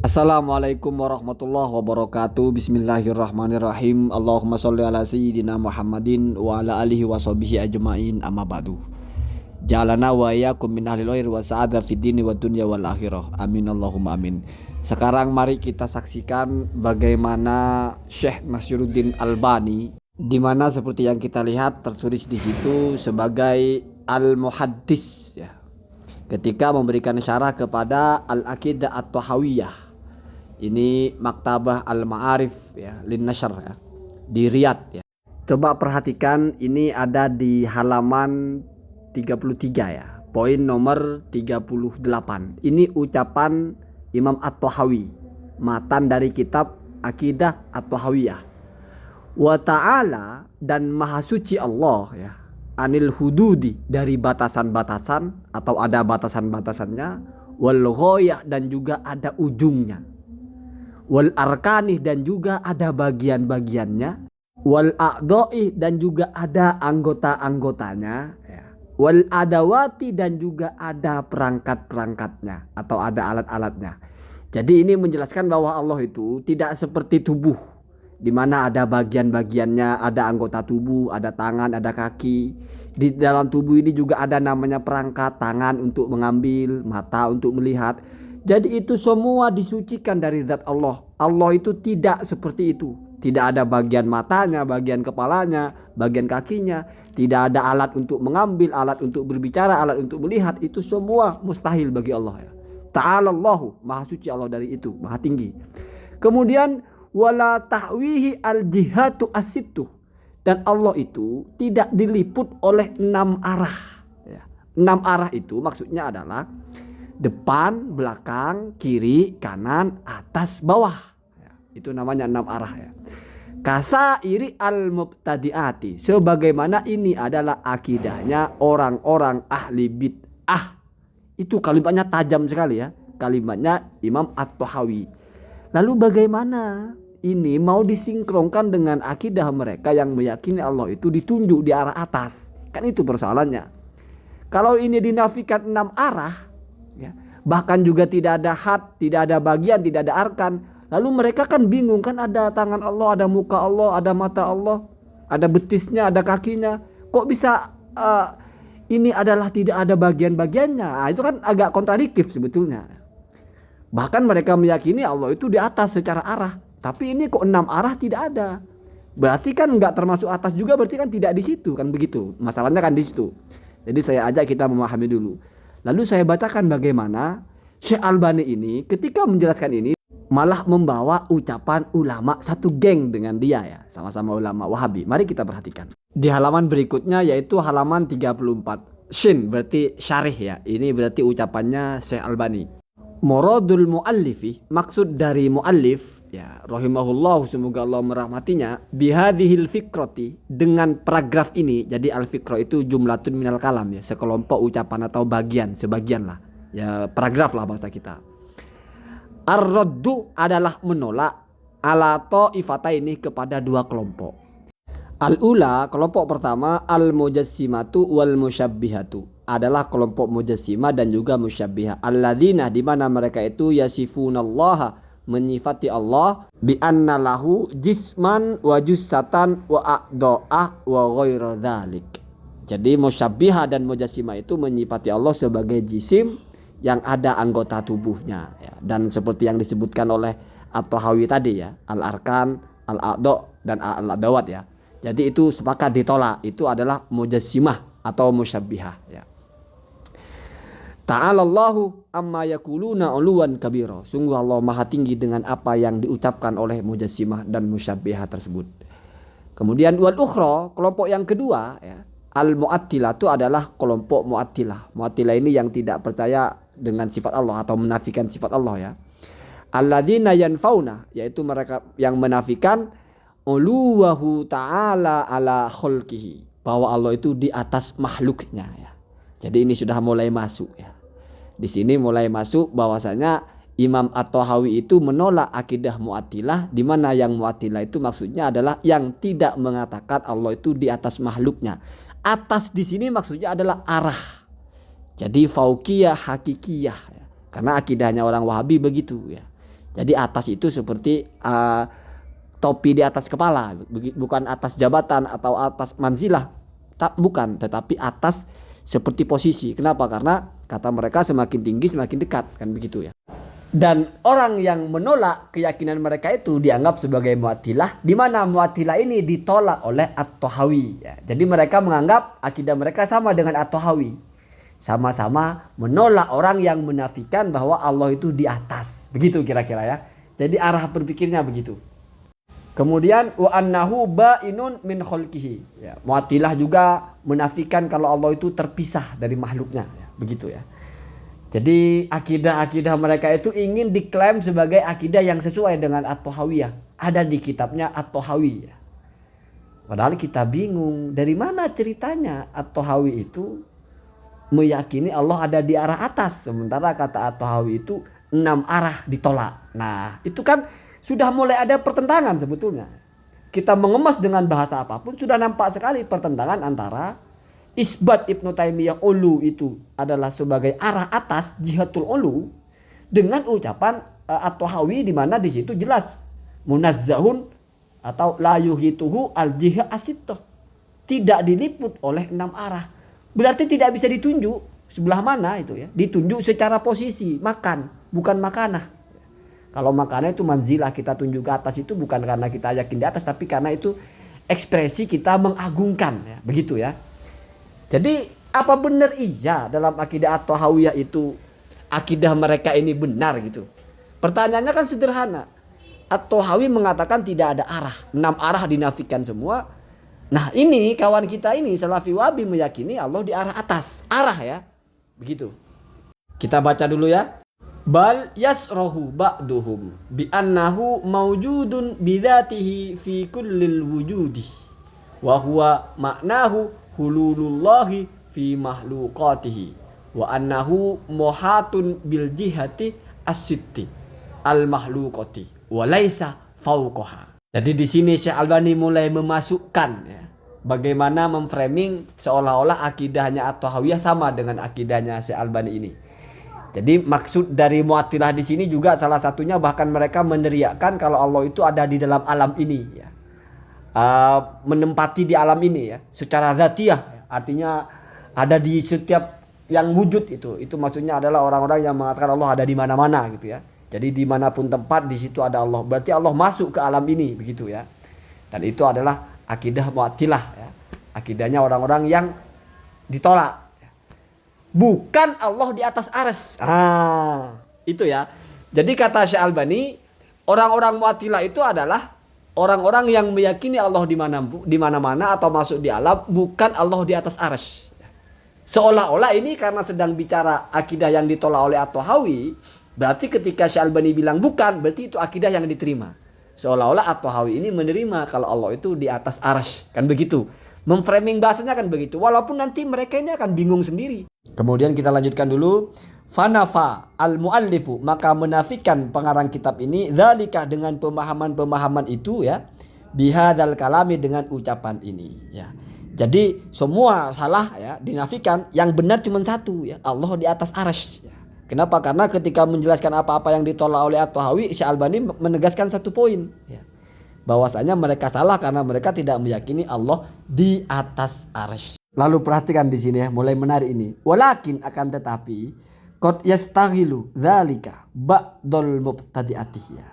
Assalamualaikum warahmatullahi wabarakatuh. Bismillahirrahmanirrahim. Allahumma sholli ala sayyidina Muhammadin wa ala alihi wa sahbihi ajma'in, amma ba'du. Jalana wa iyyakum min ahlil khair wa sa'ada fid dini wa dunya wal akhirah. Amin Allahumma amin. Sekarang mari kita saksikan bagaimana Syekh Nasiruddin Albani, di mana seperti yang kita lihat tertulis di situ sebagai al-muhaddis ya, ketika memberikan syarah kepada Al-Aqidah At-Tahawiyah. Ini Maktabah Al-Ma'arif ya, Lin Nashr ya, di Riyadh ya. Coba perhatikan, ini ada di halaman 33 ya, poin nomor 38. Ini ucapan Imam At-Tahawi, matan dari kitab Aqidah At-Tahawiyah. Wa ta'ala, dan maha suci Allah ya, anil hududi, dari batasan-batasan atau ada batasan-batasannya, wal ghoyah, dan juga ada ujungnya, wal arkanih, dan juga ada bagian-bagiannya, wal a'dha'i, dan juga ada anggota-anggotanya ya, wal adawati, dan juga ada perangkat-perangkatnya atau ada alat-alatnya. Jadi ini menjelaskan bahwa Allah itu tidak seperti tubuh, di mana ada bagian-bagiannya, ada anggota tubuh, ada tangan, ada kaki. Di dalam tubuh ini juga ada namanya perangkat, tangan untuk mengambil, mata untuk melihat. Jadi itu semua disucikan dari zat Allah. Allah itu tidak seperti itu. Tidak ada bagian matanya, bagian kepalanya, bagian kakinya. Tidak ada alat untuk mengambil, alat untuk berbicara, alat untuk melihat. Itu semua mustahil bagi Allah ya. Ta'ala Allahu, maha suci Allah dari itu, maha tinggi. Kemudian wala tahwihi al-jihatu as-sittu, dan Allah itu tidak diliput oleh 6 arah ya. 6 arah itu maksudnya adalah depan, belakang, kiri, kanan, atas, bawah ya. Itu namanya 6 arah ya. Kasairi al-mubtadi'ati, sebagaimana ini adalah akidahnya orang-orang ahli bid'ah. Itu kalimatnya tajam sekali ya, kalimatnya Imam At-Tahawi. Lalu bagaimana ini mau disinkronkan dengan akidah mereka yang meyakini Allah itu ditunjuk di arah atas? Kan itu persoalannya. Kalau ini dinafikan 6 arah ya, bahkan juga tidak ada had, tidak ada bagian, tidak ada arkan. Lalu mereka kan bingung, kan ada tangan Allah, ada muka Allah, ada mata Allah, ada betisnya, ada kakinya. Kok bisa ini adalah tidak ada bagian-bagiannya? Nah, itu kan agak kontradiktif sebetulnya. Bahkan mereka meyakini Allah itu di atas secara arah. Tapi ini kok 6 arah tidak ada. Berarti kan nggak termasuk atas juga, berarti kan tidak di situ, kan begitu. Masalahnya kan di situ. Jadi saya ajak kita memahami dulu. Lalu saya bacakan bagaimana Syekh Albani ini ketika menjelaskan ini malah membawa ucapan ulama satu geng dengan dia ya, sama-sama ulama Wahabi. Mari kita perhatikan. Di halaman berikutnya yaitu halaman 34. Shin berarti syarih ya. Ini berarti ucapannya Syekh Albani. Muradul muallifi, maksud dari muallif ya, rahimahullah, semoga Allah merahmatinya, bihadhil fikrati, dengan paragraf ini. Jadi al-fikrah itu jumlatun minal kalam ya, sekelompok ucapan atau bagian, sebagian lah ya, paragraf lah bahasa kita. Ar-raddu adalah menolak ala ta'ifataini, kepada 2 kelompok. Al-ula, kelompok pertama, al-mujassimatu wal musyabbihatu, adalah kelompok mujassimah dan juga musyabbihah. Alladzina, di mana mereka itu yasifunallaha, menyifati Allah, bi anna lahu jisman wa jussatan wa a'dha'ah wa ghairu dzalik. Jadi musyabbihah dan mujassimah itu menyifati Allah sebagai jisim yang ada anggota tubuhnya ya. Dan seperti yang disebutkan oleh At-Tahawi tadi ya, al-arkan, al-a'dha' dan al-adawat ya. Jadi itu sepakat ditolak, itu adalah mujassimah atau musyabbihah ya. Ta'alallahu amma yakuluna uluwan kabira, sungguh Allah maha tinggi dengan apa yang diucapkan oleh mujassimah dan musyabbihah tersebut. Kemudian wal ukhra, kelompok yang kedua ya, al mu'attilah, itu adalah kelompok mu'attilah. Mu'attilah ini yang tidak percaya dengan sifat Allah atau menafikan sifat Allah ya. Alladzina yanfauna, yaitu mereka yang menafikan uluwahu ta'ala ala khulqihi, bahwa Allah itu di atas makhluknya ya. Jadi ini sudah mulai masuk ya. Di sini mulai masuk bahwasanya Imam At-Tahawi itu menolak akidah Mu'attilah, di mana yang Mu'attilah itu maksudnya adalah yang tidak mengatakan Allah itu di atas makhluknya. Atas di sini maksudnya adalah arah. Jadi fauqiyah hakikiyah ya. Karena akidahnya orang Wahabi begitu ya. Jadi atas itu seperti topi di atas kepala, bukan atas jabatan atau atas manzilah, bukan, tetapi atas seperti posisi. Kenapa? Karena kata mereka semakin tinggi semakin dekat, kan begitu ya. Dan orang yang menolak keyakinan mereka itu dianggap sebagai Mu'attilah, di mana Mu'attilah ini ditolak oleh At-Tahawi ya. Jadi mereka menganggap akidah mereka sama dengan At-Tahawi. Sama-sama menolak orang yang menafikan bahwa Allah itu di atas. Begitu kira-kira ya. Jadi arah berpikirnya begitu. Kemudian wa annahu ba'inun min khalqihi ya. Mu'attilah juga menafikan kalau Allah itu terpisah dari makhluknya ya. Begitu ya. Jadi akidah-akidah mereka itu ingin diklaim sebagai akidah yang sesuai dengan At-Tahawiyah. Ada di kitabnya At-Tahawi. Padahal kita bingung dari mana ceritanya At-Tahawi itu meyakini Allah ada di arah atas. Sementara kata At-Tahawi itu 6 arah ditolak. Nah itu kan sudah mulai ada pertentangan sebetulnya. Kita mengemas dengan bahasa apapun sudah nampak sekali pertentangan antara isbat Ibnu Taimiyah ulu itu adalah sebagai arah atas jihatul ulu dengan ucapan At-Tahawi di mana di situ jelas munazzahun atau la yuhituhu al jihah asittah, tidak diliput oleh 6 arah. Berarti tidak bisa ditunjuk sebelah mana itu ya, ditunjuk secara posisi makan bukan makanah. Kalau makanah itu manzilah, kita tunjuk ke atas itu bukan karena kita yakin di atas tapi karena itu ekspresi kita mengagungkan ya, begitu ya. Jadi apa benar iya dalam akidah At-Tahawiyah itu akidah mereka ini benar gitu? Pertanyaannya kan sederhana. At-Tahawi mengatakan tidak ada arah, 6 arah dinafikan semua. Nah ini kawan kita ini Salafi Wahabi meyakini Allah di arah atas, arah ya, begitu. Kita baca dulu ya. Bal yasrahu ba'duhum bi annahu mawjudun bidzatihi fi kullil wujudi wa huwa maknahu hululullahi fi mahlukatihi wa annahu muhatun bil jihati as-sitti al mahlukati wa laisa fauqaha. Jadi di sini Syekh Albani mulai memasukkan ya, bagaimana memframing seolah-olah akidahnya At-Tahawiyah sama dengan akidahnya Syekh Albani ini. Jadi maksud dari Mu'attilah di sini juga salah satunya bahkan mereka meneriakkan kalau Allah itu ada di dalam alam ini ya. Menempati di alam ini ya secara dzatiyah, artinya ada di setiap yang wujud itu maksudnya adalah orang-orang yang mengatakan Allah ada di mana-mana gitu ya. Jadi dimanapun tempat di situ ada Allah, berarti Allah masuk ke alam ini begitu ya. Dan itu adalah akidah Mu'attilah ya, akidahnya orang-orang yang ditolak ya. Bukan Allah di atas arsy. Itu ya. Jadi kata Syekh Albani, orang-orang Mu'attilah itu adalah orang-orang yang meyakini Allah di mana-mana atau masuk di alam, bukan Allah di atas arsy. Seolah-olah ini karena sedang bicara akidah yang ditolak oleh At-Tahawi, berarti ketika Syekh Albani bilang bukan, berarti itu akidah yang diterima. Seolah-olah At-Tahawi ini menerima kalau Allah itu di atas arsy, kan begitu. Memframing bahasanya kan begitu. Walaupun nanti mereka ini akan bingung sendiri. Kemudian kita lanjutkan dulu. Fanafa al-muallifu, maka menafikan pengarang kitab ini dzalika dengan pemahaman-pemahaman itu ya, bihadzal kalami dengan ucapan ini ya. Jadi semua salah ya dinafikan, yang benar cuma satu ya, Allah di atas arsy ya. Kenapa? Karena ketika menjelaskan apa-apa yang ditolak oleh At-Tahawi, Syekh Albani menegaskan satu poin ya, bahwasanya mereka salah karena mereka tidak meyakini Allah di atas arsy. Lalu perhatikan di sini ya, mulai menarik ini. Walakin akan tetapi qad yastaghilu dzalika ba'dul mubtadi'atih ya.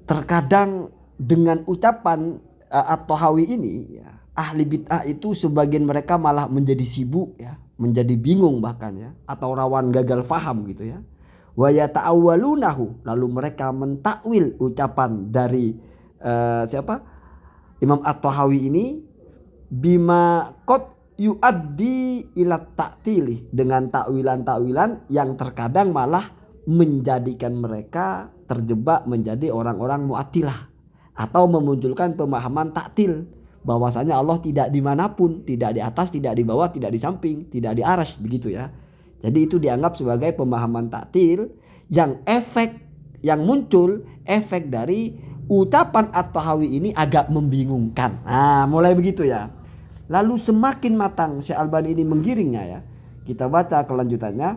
Terkadang dengan ucapan At-Tahawi ini ya, ahli bid'ah itu sebagian mereka malah menjadi sibuk ya, menjadi bingung bahkan ya, atau rawan gagal faham gitu ya. Wa yata'awwalunahu, lalu mereka mentakwil ucapan dari Imam At-Tahawi ini bima qad yuaddi ila ta'tili, dengan takwilan-takwilan yang terkadang malah menjadikan mereka terjebak menjadi orang-orang Mu'attilah atau memunculkan pemahaman taktil bahwasanya Allah tidak dimanapun, tidak di atas, tidak di bawah, tidak di samping, tidak di arsy begitu ya. Jadi itu dianggap sebagai pemahaman taktil yang yang muncul efek dari ucapan At-Tahawi ini agak membingungkan. Nah mulai begitu ya. Lalu semakin matang Syekh Albani ini menggiringnya ya. Kita baca kelanjutannya.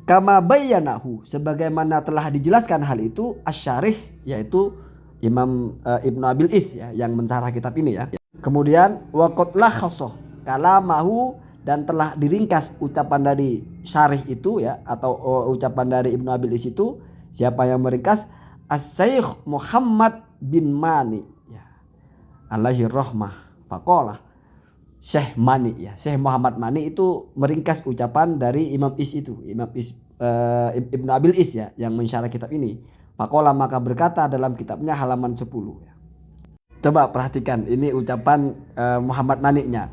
kama bayyanahu, sebagaimana telah dijelaskan hal itu asyarih, yaitu Imam Ibnu Abil Is ya, yang mensyarah kitab ini ya. Kemudian waqad lakhassa kalamahu, dan telah diringkas ucapan dari syarih itu ya, atau ucapan dari Ibnu Abil Is itu. Siapa yang meringkas? As-Syaikh Muhammad bin Mani ya, alaihi rahmah. Faqala, Syekh Mani ya, Syekh Muhammad Mani itu meringkas ucapan dari Imam Is itu, Imam Is, Ibnu Abil Is ya, yang mensyarah kitab ini. Faqala, maka berkata dalam kitabnya halaman 10 ya. Coba perhatikan ini ucapan Muhammad Mani-nya.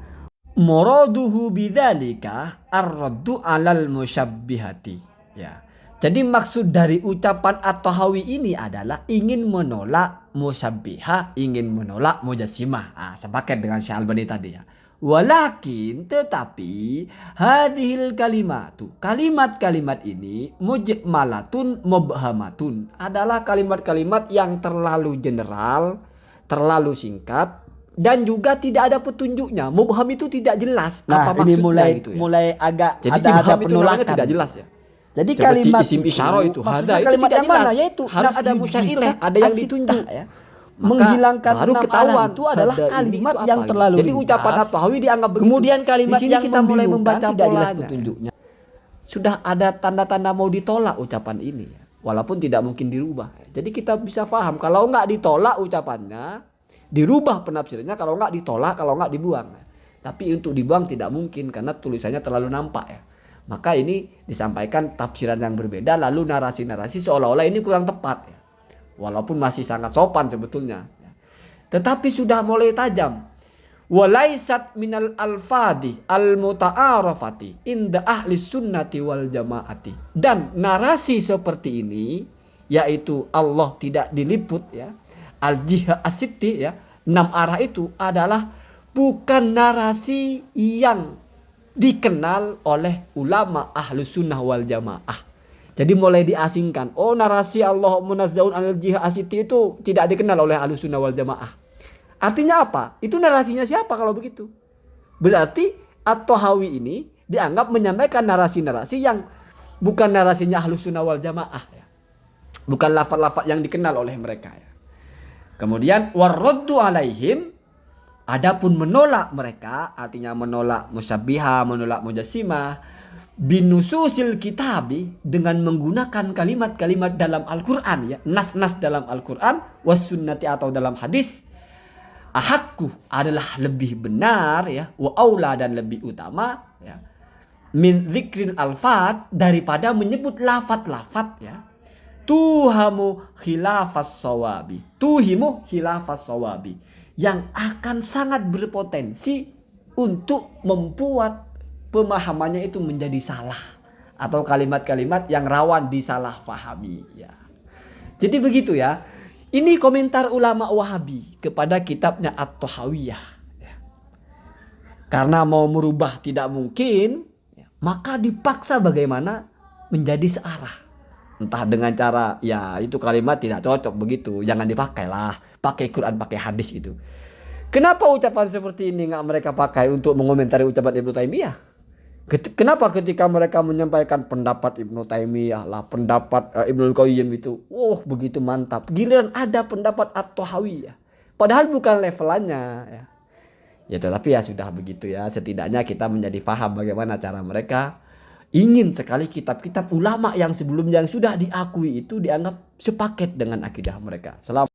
Muraduhu bidzalika ar-raddu 'alal musyabbihati ya. Jadi maksud dari ucapan At-Tahawi ini adalah ingin menolak musyabbiha, ingin menolak mujassimah. Sepaket dengan Syekh Albani tadi ya. Walakin, tetapi hadhil kalimatu, kalimat-kalimat ini mujmalatun mubhamatun, adalah kalimat-kalimat yang terlalu general, terlalu singkat, dan juga tidak ada petunjuknya. Mubham itu tidak jelas apa maksudnya. Ini gitu ya. mulai agak jadi ada penolakan, tidak jelas ya. Jadi seperti kalimat isim isyarah itu maksudnya itu kalimat tidak yang mana, jelas. yaitu Harus ada musyailah, ada yang ditunjuk ya. Maka Menghilangkan baru 6 ketahuan arah itu adalah kalimat yang terlalu jadi ucapan ringkas. At-Tahawi dianggap begitu. Kemudian kalimat di sini yang kita mulai membingungkan, membaca tidak jelas polanya. petunjuknya. Sudah ada tanda-tanda mau ditolak ucapan ini, walaupun tidak mungkin dirubah. Jadi kita bisa paham kalau nggak ditolak ucapannya, dirubah penafsirannya, kalau nggak ditolak, kalau nggak dibuang. Tapi untuk dibuang tidak mungkin karena tulisannya terlalu nampak ya. Maka ini disampaikan tafsiran yang berbeda, lalu narasi-narasi seolah-olah ini kurang tepat ya. Walaupun masih sangat sopan sebetulnya. Tetapi sudah mulai tajam. Walaisat minal alfadi al-muta'arafati inda ahli sunnati wal jamaati. Dan narasi seperti ini, yaitu Allah tidak diliput ya, al-jihad as-sitti ya, 6 arah itu adalah bukan narasi yang dikenal oleh ulama ahlus sunnah wal jamaah. Jadi mulai diasingkan. Oh, narasi Allah munazzahun anil jihad as-sitti itu tidak dikenal oleh ahlus sunnah wal jamaah. Artinya apa? Itu narasinya siapa kalau begitu? Berarti At-Tahawi ini dianggap menyampaikan narasi-narasi yang bukan narasinya ahlus sunnah wal jamaah ya. Bukan lafaz-lafaz yang dikenal oleh mereka ya. Kemudian warraddu alaihim, adapun menolak mereka, artinya menolak musyabbiha, menolak mujassimah, binususil kitabi, dengan menggunakan kalimat-kalimat dalam Al-Quran ya, nas-nas dalam Al-Quran, was sunnati atau dalam hadis, ahakku adalah lebih benar ya, wa aula dan lebih utama ya, min dzikril alfat, daripada menyebut lafat-lafat ya, tuhimu khilafas sawabi, yang akan sangat berpotensi untuk membuat pemahamannya itu menjadi salah, atau kalimat-kalimat yang rawan disalahfahami ya. Jadi begitu ya. Ini komentar ulama Wahabi kepada kitabnya At-Tahawiyah ya. Karena mau merubah tidak mungkin ya, maka dipaksa bagaimana menjadi searah. Entah dengan cara ya itu kalimat tidak cocok begitu, jangan dipakailah, pakai Quran, pakai hadis itu. Kenapa ucapan seperti ini nggak mereka pakai untuk mengomentari ucapan Ibnu Taimiyah? Kenapa ketika mereka menyampaikan pendapat Ibnu Taimiyah lah, pendapat Ibnu Qayyim itu, begitu mantap. Giliran ada pendapat At-Tahawiyah, padahal bukan levelannya ya. Ya tetapi ya sudah begitu ya. Setidaknya kita menjadi paham bagaimana cara mereka ingin sekali kitab-kitab ulama yang sebelumnya yang sudah diakui itu dianggap sepaket dengan akidah mereka.